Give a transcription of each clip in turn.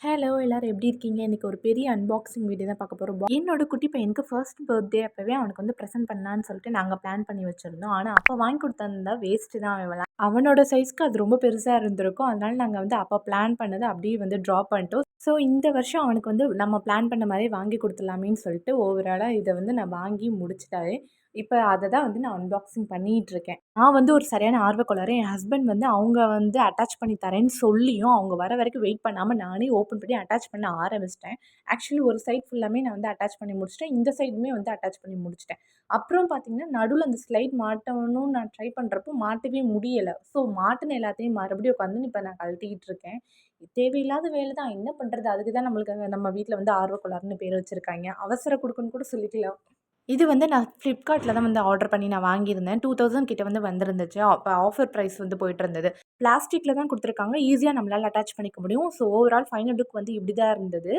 Hello எல்லாரும் எப்படி இருக்கீங்க? இன்னைக்கு ஒரு பெரிய அன்பாக்சிங் வீடியோ தான் பார்க்க போறோம். என்னோட குட்டி பையனுக்கு ஃபர்ஸ்ட் பர்த்டே அப்பவே அவனுக்கு வந்து பிரசன்ட் பண்ணலான்னு சொல்லிட்டு நாங்க பிளான் பண்ணி வச்சிருந்தோம். ஆனா அப்ப வாங்கி குடுத்திருந்தா வேஸ்ட் தான் அவனோட சைஸ்க்கு அது ரொம்ப பெருசா இருந்திருக்கும். அதனால நாங்க வந்து அப்ப பிளான் பண்ணத அப்படியே வந்து ட்ராப் பண்ணிட்டோம். ஸோ இந்த வருஷம் அவனுக்கு வந்து நம்ம பிளான் பண்ண மாரியே வாங்கி குடுத்துடலாமேன்னு சொல்லிட்டு ஓவராலா இத வந்து நான் வாங்கி முடிச்சுட்டாரு. இப்ப அத தான் வந்து நான் அன்பாக்சிங் பண்ணிட்டு இருக்கேன். நான் வந்து ஒரு சரியான ஆர்வக்கோளாறு. என் ஹஸ்பண்ட் வந்து அவங்க வந்து அட்டாச் பண்ணி தரேன்னு சொல்லியும், அவங்க வர வரைக்கும் வெயிட் பண்ணாம நானே ஓப்பன் பண்ணி அட்டாச் பண்ண ஆரம்பிச்சுட்டேன். ஆக்சுவலி ஒரு சைட் ஃபுல்லாமே நான் வந்து அட்டாச் பண்ணி முடிச்சுட்டேன். இந்த சைடுமே வந்து அட்டாச் பண்ணி முடிச்சுட்டேன். அப்புறம் பார்த்தீங்கன்னா, நடுவுல அந்த ஸ்லைட் மாட்டணும்னு நான் ட்ரை பண்றப்போ மாட்டவே முடியல. ஸோ மாட்டுன எல்லாத்தையும் மறுபடியும் உட்காந்து இப்ப நான் கழட்டிக்கிட்டு இருக்கேன். தேவையில்லாத வேலை தான். என்ன பண்றது? அதுக்கு தான் நம்மளுக்கு நம்ம வீட்ல வந்து ஆர்வக்கோளாறுன்னு பேர் வச்சிருக்காய்ங்க. அவசர குடுக்குன்னு கூட சொல்லிக்கலாம். இது வந்து நான் Flipkartல தான் வந்து ஆர்டர் பண்ணி நான் வாங்கியிருந்தேன். 2000 கிட்ட வந்து வந்திருந்துச்சு. அப்ப ஆஃபர் பிரைஸ் வந்து போயிட்டுருந்தது. பிளாஸ்டிக்ல தான் குடுத்துருக்காங்க. ஈஸியா நம்மளால அட்டாச் பண்ணிக்க முடியும். ஸோ ஓவரால் ஃபைனல் லுக் வந்து இப்படி தான் இருந்தது.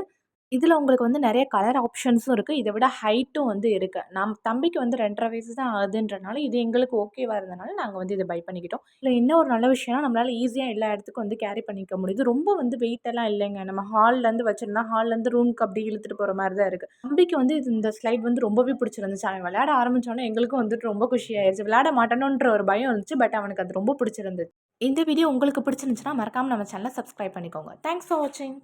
இதுல உங்களுக்கு வந்து நெறைய கலர் ஆப்ஷன்ஸும் இருக்கு. இத விட ஹைட்டும் வந்து இருக்கு. தம்பிக்கு வந்து 2 1/2 வயசு தான் ஆகுதுன்றனால, இது எங்களுக்கு ஓகேவா இருந்தனால, நாங்க வந்து இத பை பண்ணிக்கிட்டோம். இதுல என்ன ஒரு நல்ல விஷயம்னா, நம்மளால ஈஸியா எல்லா இடத்துக்கும் வந்து கேரி பண்ணிக்க முடியுது. ரொம்ப வந்து வெயிட் எல்லாம் இல்லைங்க. நம்ம ஹால்லேருந்து வச்சிருந்தா, ஹால்லேருந்து ரூமுக்கு அப்படியே இழுத்துட்டு போற மாரி தான் இருக்கு. தம்பிக்கு வந்து இந்த ஸ்லைட் வந்து ரொம்பவே பிடிச்சிருந்துச்சு. அவன் விளையாட ஆரம்பிச்சோனே எங்களுக்கும் வந்துட்டு ரொம்ப குஷி ஆயிருச்சு. விளையாட மாட்டானோன்ற ஒரு பயம் இருந்துச்சு. பட் அவனுக்கு அது ரொம்ப பிடிச்சிருந்தது. இந்த வீடியோ உங்களுக்கு பிடிச்சிருந்துச்சுன்னா, மறக்காம நம்ம சேனல சப்ஸ்கிரைப் பண்ணிக்கோங்க. தேங்க்ஸ் ஃபார் வாட்சிங்.